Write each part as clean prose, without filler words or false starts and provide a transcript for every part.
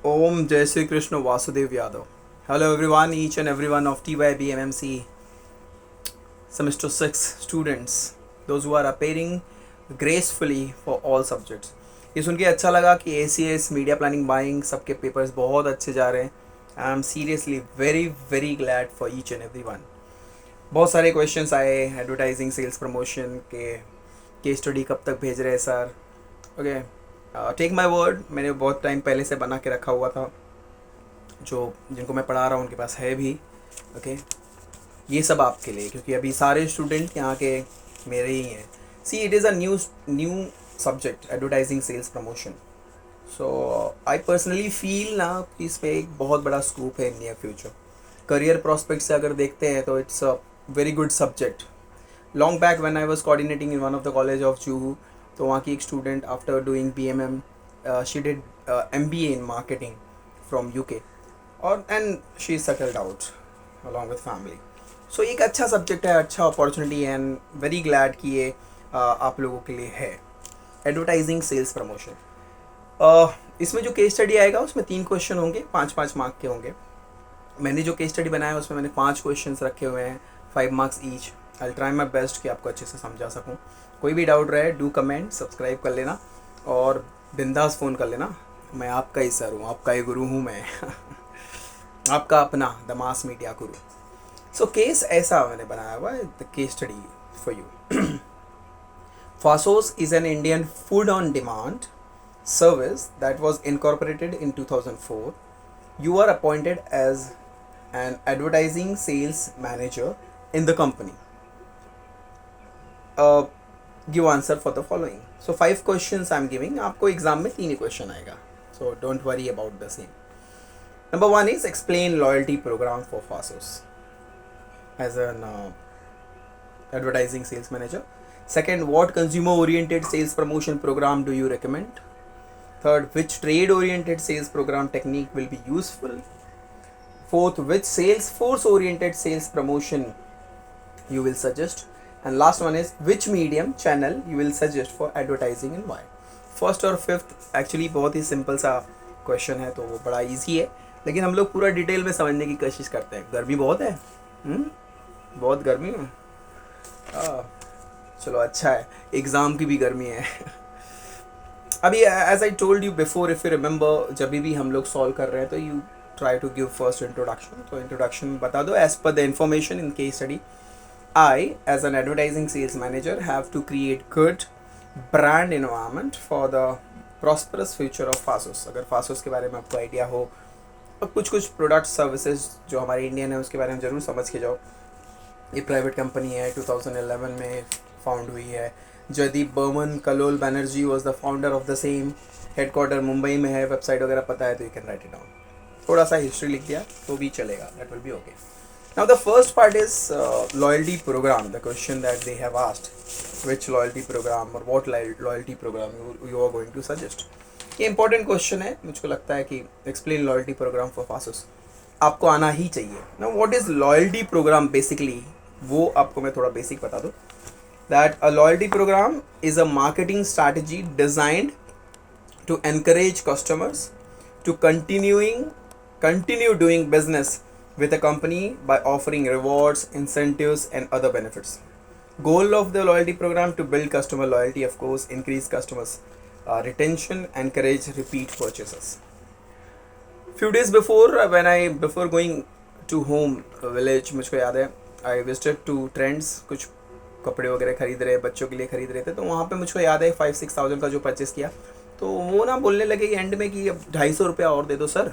Om Jai Sri Krishna Vasudev Yadav. Hello everyone, each and everyone of TYB MMC Semester 6 students, those who are appearing gracefully for all subjects. ये सुन के अच्छा लगा कि ACS media planning buying सबके papers बहुत अच्छे जा रहे हैं. I am seriously very very glad for each and every one. बहुत सारे क्वेश्चंस आए एडवर्टाइजिंग सेल्स प्रमोशन के. केस स्टडी कब तक भेज रहे हैं sir? Okay, take my word, मैंने बहुत टाइम पहले से बना के रखा हुआ था. जो जिनको मैं पढ़ा रहा हूँ उनके पास है भी. ओके, ये सब आपके लिए, क्योंकि अभी सारे स्टूडेंट यहाँ के मेरे ही हैं. See, it is a new subject, advertising sales promotion. So I personally feel ना कि इस पर एक बहुत बड़ा स्कोप है in near future. Career prospect से अगर देखते हैं तो it's a very good subject. Long back when I was coordinating in one of the college of Juhu, तो वहाँ की एक student after doing BMM she did MBA in marketing from UK और and she settled out along with family. So एक अच्छा subject है, अच्छा opportunity है एंड वेरी ग्लैड कि ये आप लोगों के लिए है. Advertising sales promotion. इसमें जो केस स्टडी आएगा उसमें 3 क्वेश्चन होंगे, 5-5 मार्क के होंगे. मैंने जो केस स्टडी बनाया है उसमें मैंने 5 क्वेश्चन रखे हुए हैं, 5 marks each. I try my best कि आपको अच्छे से समझा सकूँ. कोई भी डाउट रहे डू कमेंट, सब्सक्राइब कर लेना और बिंदास फ़ोन कर लेना. मैं आपका ही सर हूँ, आपका ही गुरु हूँ मैं. आपका अपना the mass media Guru. So case ऐसा मैंने बनाया हुआ है, the case study for you. Faasos is an Indian food on demand service that was incorporated in 2004. You are appointed as an advertising sales manager in the company. Give answer for the following. So 5 questions I'm giving. आपको exam में 3 ही question आएगा. So don't worry about the same. Number 1 is explain loyalty program for Fasos as an advertising sales manager. Second, what consumer oriented sales promotion program do you recommend? Third, which trade oriented sales program technique will be useful? Fourth, which sales force oriented sales promotion you will suggest? And last one is which medium channel you will suggest for advertising and why? First और fifth actually बहुत ही simple सा question है, तो वो बड़ा easy है, लेकिन हम लोग पूरा डिटेल में समझने की कोशिश करते हैं. गर्मी बहुत है. बहुत गर्मी है. चलो अच्छा है, एग्ज़ाम की भी गर्मी है. अभी as I told you before, if you remember, जब भी हम लोग सॉल्व कर रहे हैं तो you try to give first introduction. तो इंट्रोडक्शन में बता दो, as per the information in case study, I as an advertising sales manager have to create good brand environment for the prosperous future of Faasos. अगर फासोस के बारे में आपको idea हो और कुछ प्रोडक्ट सर्विसेज जो हमारे इंडियन है उसके बारे में ज़रूर समझ के जाओ. ये प्राइवेट कंपनी है, 2011 में फाउंड हुई है. Jaydeep Burman Kallol Banerjee was the founder of the same. Headquarter Mumbai में है. वेबसाइट वगैरह पता है तो you can write it down. थोड़ा सा हिस्ट्री लिख दिया तो भी चलेगा, that will be okay. Now the first part is loyalty program. The question that they have asked, which loyalty program और what loyalty program you are going to suggest. ये important question है. मुझको लगता है कि explain loyalty program for Faasos आपको आना ही चाहिए. Now what is loyalty program basically, वो आपको मैं थोड़ा बेसिक बता दूँ. That a loyalty program is a marketing strategy designed to encourage customers to continue doing business with a company by offering rewards, incentives and other benefits. Goal of the loyalty program to build customer loyalty, of course, increase customers retention, encourage repeat purchases. Few days before going to home village, मुझको याद है, I visited to Trends. कुछ कपड़े वगैरह खरीद रहे, बच्चों के लिए खरीद रहे थे. तो वहाँ पे मुझको याद है 5-6 थाउजेंड का जो परचेस किया, तो वो ना बोलने लगे एंड में कि अब 250 रुपया और दे दो sir,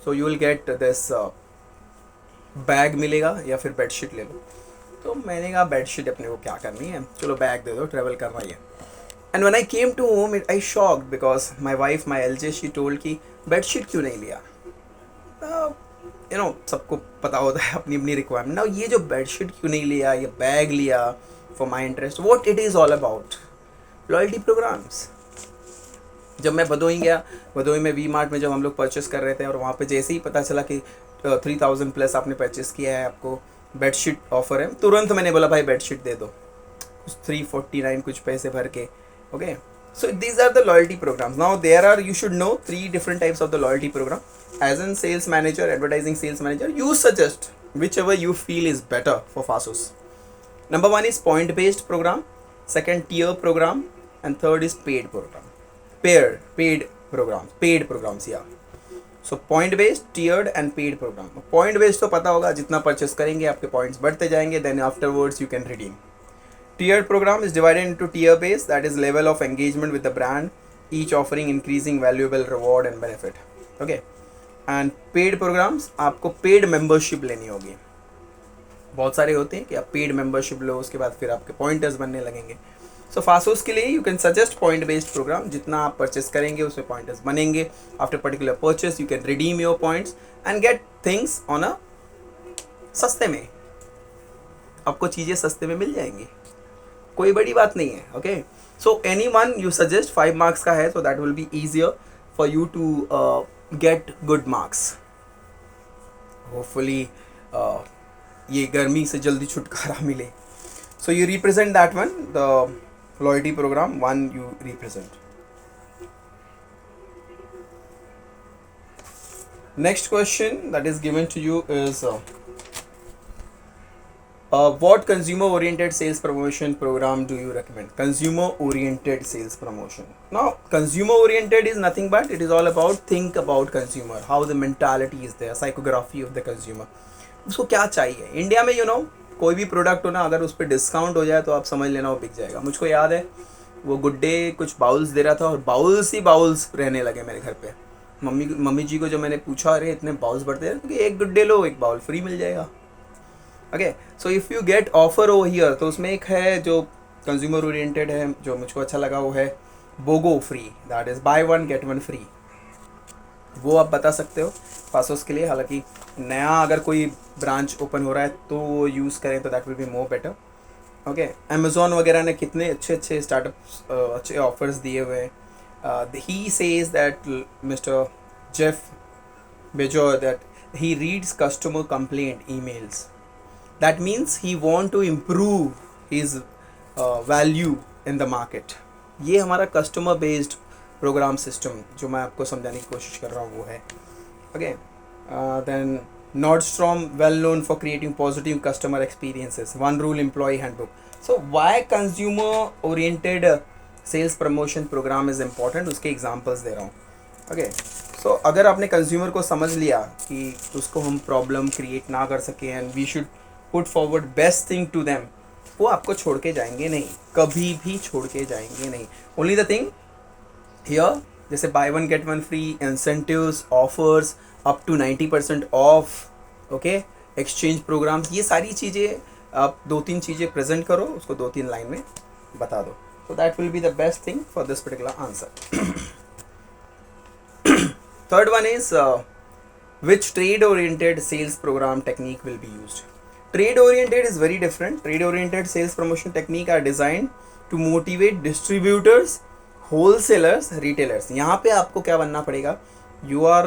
so you will get this bag मिलेगा या फिर बेडशीट ले लो. तो मैंने कहा बेडशीट अपने को क्या करनी है, चलो बैग दे दो, ट्रैवल करना ही है. And when I came to home I shocked because my wife, my LJ, she told कि बेडशीट क्यों नहीं लिया. यू नो, सबको पता होता है अपनी अपनी रिक्वायरमेंट. नाउ ये जो बेडशीट क्यों नहीं लिया, ये बैग लिया for my interest, what it is all about, loyalty programs. जब मैं भदोही गया, भदोही में V-Mart में जब हम लोग परचेस कर रहे थे और वहाँ पे जैसे ही पता चला कि 3000 प्लस आपने परचेस किया है, आपको बेडशीट ऑफर है, तुरंत मैंने बोला भाई बेडशीट दे दो. 349 कुछ पैसे भर के. Okay, So these are the loyalty programs. Now there are, you should know 3 different types of the loyalty program. As in sales manager, advertising sales manager, you suggest whichever you feel is better for Fasos. Number 1 is point based program, second tier program, and third is paid program. Paid programs, yeah. So point based, tiered and paid program. Point based तो पता होगा, जितना purchase करेंगे आपके points बढ़ते जाएंगे, then afterwards you can redeem. Tiered program is divided into tier base, that is level of engagement with the brand, each offering increasing valuable reward and benefit. Okay. And paid programs, आपको paid membership लेनी होगी. बहुत सारे होते हैं कि आप paid membership लो, उसके बाद फिर आपके पॉइंटर्स बनने लगेंगे. सो फासोस के लिए you can suggest point based program. जितना आप परचेस करेंगे उसमें पॉइंटर्स बनेंगे. After particular purchase you can redeem your points and get things on a सस्ते में. आपको चीज़ें सस्ते में मिल जाएंगी, कोई बड़ी बात नहीं है. Okay, so any one you suggest 5 marks का है, so that will be easier for you to get good marks. Hopefully ये गर्मी से जल्दी छुटकारा मिले. So you represent that one, the loyalty program 1 you represent. Next question that is given to you is what consumer oriented sales promotion program do you recommend? Consumer oriented sales promotion. Now consumer oriented is nothing but it is all about think about consumer, how the mentality is there, psychography of the consumer. उसको क्या चाहिए. India में you know कोई भी product हो ना, अगर उस पर डिस्काउंट हो जाए तो आप समझ लेना वो बिक जाएगा. मुझको याद है वो गुड डे कुछ बाउल्स दे रहा था और बाउल्स ही बाउल्स रहने लगे मेरे घर पे. मम्मी जी को जो मैंने पूछा, अरे इतने बाउल्स बढ़ते हैं, क्योंकि एक गुड डे लो एक बाउल फ्री मिल जाएगा. Okay, so if you get offer over here, तो उसमें एक है जो कंज्यूमर ओरिएंटेड है, जो मुझको अच्छा लगा, वो है BOGO free, that is buy 1 get 1 free. वो आप बता सकते हो फासोस के लिए. हालांकि नया अगर कोई ब्रांच ओपन हो रहा है तो वो यूज़ करें तो that will be more better. Okay, Amazon वगैरह ने कितने अच्छे स्टार्टअप्स अच्छे ऑफर्स दिए हुए हैं. He says that mister Jeff Bezos that he reads customer complaint emails. That means he want to improve his value in the market. ये हमारा कस्टमर बेस्ड प्रोग्राम सिस्टम जो मैं आपको समझाने की कोशिश कर रहा हूँ वो है. Okay, then Nordstrom well known for creating positive customer experiences. One rule employee handbook. So why consumer oriented sales promotion program is important, उसके examples दे रहा हूँ. Okay, so अगर आपने consumer को समझ लिया कि उसको हम problem create ना कर सके and we should put forward best thing to them, वो आपको छोड़ के जाएंगे नहीं, कभी भी छोड़ के जाएंगे नहीं. Only the thing here, जैसे buy 1 get 1 free, incentives, offers up to 90% off, okay, exchange programs, ये सारी चीज़ें आप 2-3 चीज़ें प्रेजेंट करो, उसको 2-3 लाइन में बता दो. So that will be the best thing for this particular answer. Third one is which trade oriented sales program technique will be used. Trade oriented is very different. Trade oriented sales promotion technique are designed to motivate distributors, wholesalers, retailers. यहाँ पे आपको क्या बनना पड़ेगा, you are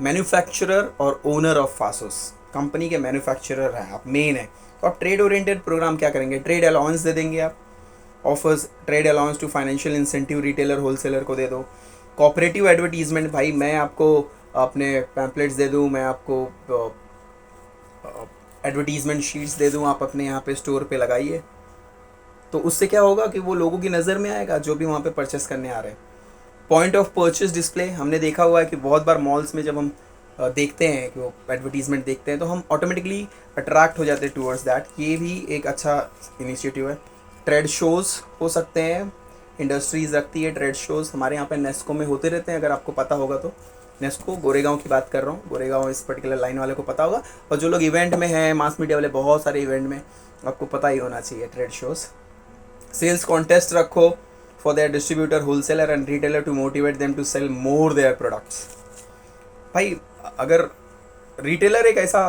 manufacturer और owner of Faasos, company के manufacturer हैं आप, मेन है. तो आप ट्रेड ओरिएंटेड प्रोग्राम क्या करेंगे, ट्रेड अलाउंस दे देंगे आप. Offers, trade allowance to financial incentive retailer wholesaler को दे दो. कोऑपरेटिव एडवर्टीजमेंट, भाई मैं आपको अपने पैम्पलेट्स दे दूँ, मैं आपको एडवर्टीजमेंट शीट्स दे दूँ, आप अपने यहाँ पे स्टोर पे लगाइए. तो उससे क्या होगा कि वो लोगों की नज़र में आएगा जो भी वहाँ पे परचेस करने आ रहे हैं. पॉइंट ऑफ परचेस डिस्प्ले, हमने देखा हुआ है कि बहुत बार मॉल्स में जब हम देखते हैं कि वो एडवर्टीजमेंट देखते हैं तो हम ऑटोमेटिकली अट्रैक्ट हो जाते हैं टूवर्ड्स दैट. ये भी एक अच्छा इनिशिएटिव है. ट्रेड शोज़ हो सकते हैं, इंडस्ट्रीज़ रखती है ट्रेड शोज़. हमारे यहाँ पे नेस्को में होते रहते हैं, अगर आपको पता होगा तो. नेस्को गोरेगांव की बात कर रहा हूँ, गोरेगांव इस पर्टिकुलर लाइन वाले को पता होगा. और जो लोग इवेंट में हैं, मास मीडिया वाले, बहुत सारे इवेंट में आपको पता ही होना चाहिए ट्रेड शोज़. सेल्स कॉन्टेस्ट रखो for their distributor, wholesaler and retailer to motivate them to sell more their products. भाई अगर रिटेलर एक ऐसा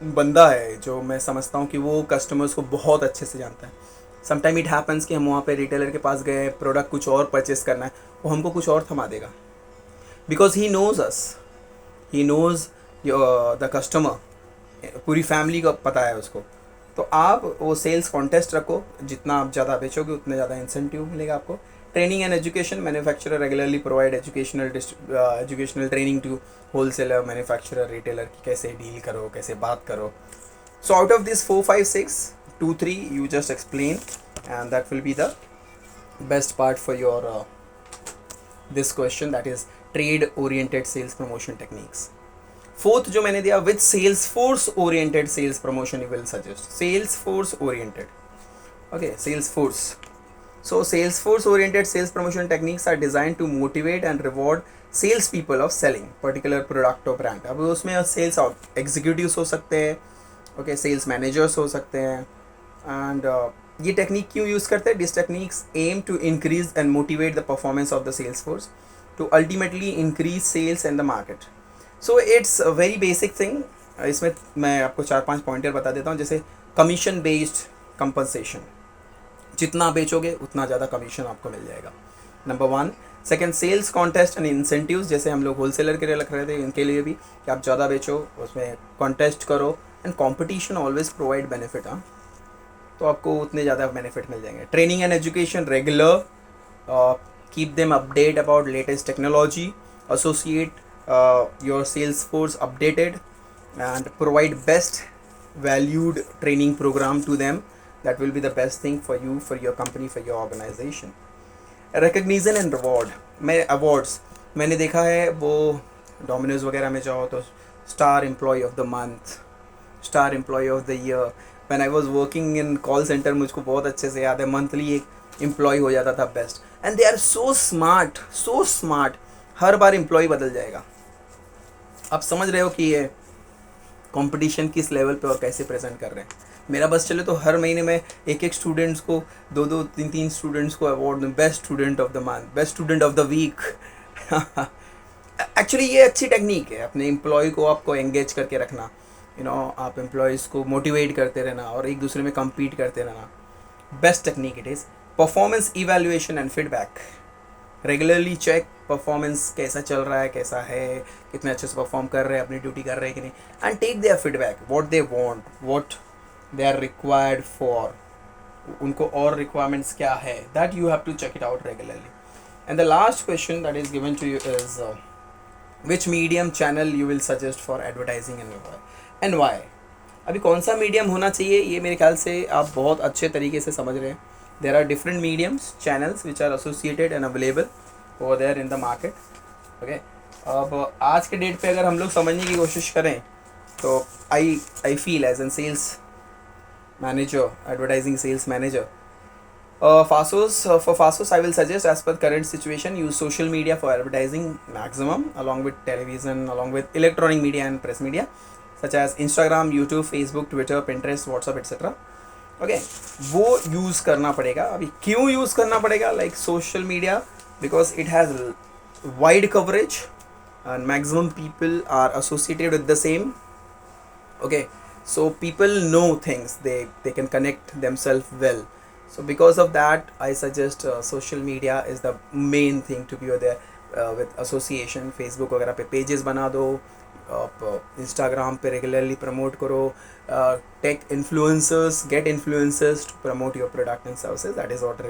बंदा है जो मैं समझता हूँ कि वो कस्टमर्स को बहुत अच्छे से जानता है. समटाइम इट हैपन्स कि हम वहाँ पे रिटेलर के पास गए, प्रोडक्ट कुछ और परचेस करना है, वो हमको कुछ और थमा देगा, because he knows us, he knows the customer, पूरी फैमिली का पता है उसको. तो आप वो सेल्स कॉन्टेस्ट रखो, जितना आप ज़्यादा बेचोगे उतने ज़्यादा इंसेंटिव मिलेगा आपको. Training and education, manufacturer regularly provide educational training to wholesaler, manufacturer, retailer कि कैसे deal करो, कैसे बात करो. So out of this 4, 5, 6, 2, 3 you just explain, and that will be the best part for your this question, that is trade oriented sales promotion techniques. Fourth जो मैंने दिया, with Salesforce oriented sales promotion you will suggest. Salesforce oriented. Okay, Salesforce. So Salesforce oriented sales promotion techniques are designed to motivate and reward sales people of selling particular product or brand. अब उसमें sales executives हो सकते हैं, okay, sales managers हो सकते हैं, and ये technique क्यों यूज़ करते हैं? These techniques aim to increase and motivate the performance of the sales force to ultimately increase sales in the market. So it's a very basic thing. इसमें मैं आपको 4-5 पॉइंटर बता देता हूँ. जैसे कमीशन बेस्ड कंपनसेशन, जितना बेचोगे उतना ज़्यादा कमीशन आपको मिल जाएगा, number 1. Second, sales contest and incentives, जैसे हम लोग होलसेलर के लिए रख रहे थे, इनके लिए भी कि आप ज़्यादा बेचो, उसमें कॉन्टेस्ट करो, and competition always provide benefit. हाँ, तो आपको उतने ज़्यादा बेनिफिट मिल जाएंगे. Training and education, regular, keep them update about latest technology, associate your sales force updated, and provide best valued training program to them. That will be the best thing for you, for your company, for your organization. Recognition and reward, मैं awards मैंने देखा है, वो Domino's वगैरह में जाओ तो star employee of the month, star employee of the year. When I was working in call centre, मुझको बहुत अच्छे से याद है, मंथली एक एम्प्लॉय हो जाता था best. And they are so smart, so smart. हर बार एम्प्लॉय बदल जाएगा. आप समझ रहे हो कि ये कंपटीशन किस लेवल पे और कैसे प्रेजेंट कर रहे हैं. मेरा बस चले तो हर महीने में एक स्टूडेंट्स को, 2 3 स्टूडेंट्स को अवार्ड दूँ, best student of the month, best student of the week. Actually ये अच्छी टेक्निक है, अपने एम्प्लॉय को आपको एंगेज करके रखना. आप एम्प्लॉयज़ को मोटिवेट करते रहना और एक दूसरे में कम्पीट करते रहना. Best technique it is. Performance evaluation and feedback, regularly check performance कैसा चल रहा है, कैसा है, कितने अच्छे से परफॉर्म कर रहे हैं, अपनी ड्यूटी कर रहे हैं कि नहीं, and take their feedback, what they want, what they are required for, उनको और रिक्वायरमेंट्स क्या है, that you have to check it out regularly. And the last question that is given to you is which medium channel you will suggest for advertising and why. अभी कौन सा medium होना चाहिए, ये मेरे ख्याल से आप बहुत अच्छे तरीके से समझ रहे हैं. There are different mediums, channels which are associated and available over there in the market. Okay, अब आज के डेट पे अगर हम लोग समझने की कोशिश करें तो I feel as a sales manager, advertising sales manager, for Fasos I will suggest, as per current situation, use social media for advertising maximum, along with television, along with electronic media and press media such as Instagram, YouTube, Facebook, Twitter, Pinterest, WhatsApp etc. Okay, वो use करना पड़ेगा. अभी क्यों use करना पड़ेगा? Like social media, because it has wide coverage and maximum people are associated with the same. Okay, so people know things, they can connect themselves well. So because of that I suggest social media is the main thing to be there with association. Facebook वगैरह पे pages बना दो, आप Instagram पे regularly promote करो, tech influencers, get influencers to promote your product and services. That is what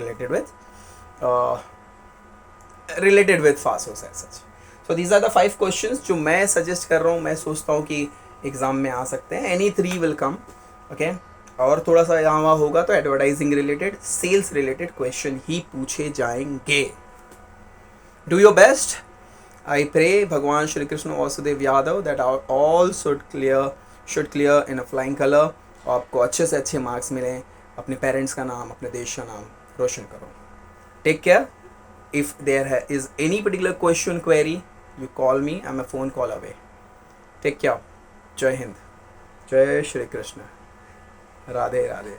related with Fasos as such. So these are the 5 questions जो मैं suggest कर रहा हूँ, मैं सोचता हूँ कि एग्ज़ाम में आ सकते हैं. Any 3 will come. Okay, और थोड़ा सा यहाँ वहाँ होगा तो advertising related, sales related question ही पूछे जाएंगे. Do your best. I pray भगवान Shri Krishna Vasudev Yadav that all should clear in a flying colour. आपको अच्छे से अच्छे मार्क्स मिलें, अपने पेरेंट्स का नाम, अपने देश का नाम रोशन करो. Take care. If there is any particular question, query, you call me. I'm a phone call away. Take care. Jai Hind. Jai Shri Krishna. Radhe Radhe.